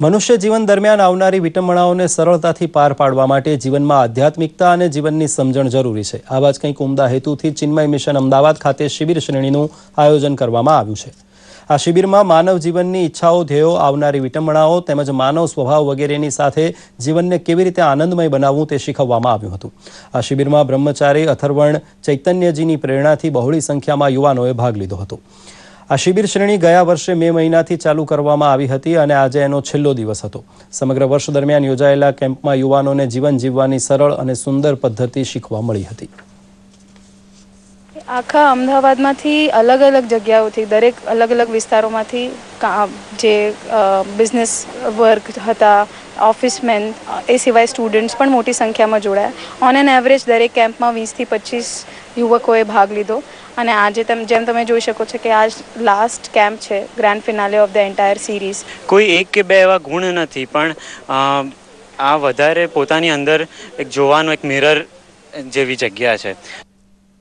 મનુષ્ય જીવન દરમિયાન આવનારી વિટંબણાઓને સરળતાથી પાર પાડવા માટે જીવનમાં આધ્યાત્મિકતા અને જીવનની સમજણ જરૂરી છે। આવા જ કંઈક ઉમદા હેતુથી ચિન્મય મિશન અમદાવાદ ખાતે શિબિર શ્રેણીનું આયોજન કરવામાં આવ્યું છે। આ શિબિરમાં માનવ જીવનની ઈચ્છાઓ, ધ્યેયો, આવનારી વિટંબણાઓ તેમજ માનવ સ્વભાવ વગેરેની સાથે જીવનને કેવી રીતે આનંદમય બનાવવું તે શીખવવામાં આવ્યું હતું। આ શિબિરમાં બ્રહ્મચારી અથર્વણ ચૈતન્યજીની પ્રેરણાથી બહોળી સંખ્યામાં યુવાનોએ ભાગ લીધો હતો। આ શિબિર શ્રેણી ગયા વર્ષે મે મહિનાથી ચાલુ કરવામાં આવી હતી અને આજે એનો છેલ્લો દિવસ હતો। સમગ્ર વર્ષ દરમિયાન યોજાયેલા કેમ્પમાં યુવાનોને જીવન જીવવાની સરળ અને સુંદર પદ્ધતિ શીખવા મળી હતી। આખા અમદાવાદમાંથી અલગ અલગ જગ્યાઓથી, દરેક અલગ અલગ વિસ્તારોમાંથી જે બિઝનેસ વર્ક હતા, ઓફિસમેન, એ સિવાય સ્ટુડન્ટ્સ પણ મોટી સંખ્યામાં જોડાયા। ઓન એન એવરેજ દરેક કેમ્પમાં 20થી 25 યુવકોએ ભાગ લીધો અને આજે જેમ તમે જોઈ શકો છો કે આ લાસ્ટ કેમ્પ છે, grand finale of the entire series. કોઈ એક કે બે એવા ગુણ નથી, પણ આ વધારે પોતાની અંદર એક જોવાનો એક મિરર જેવી જગ્યા છે।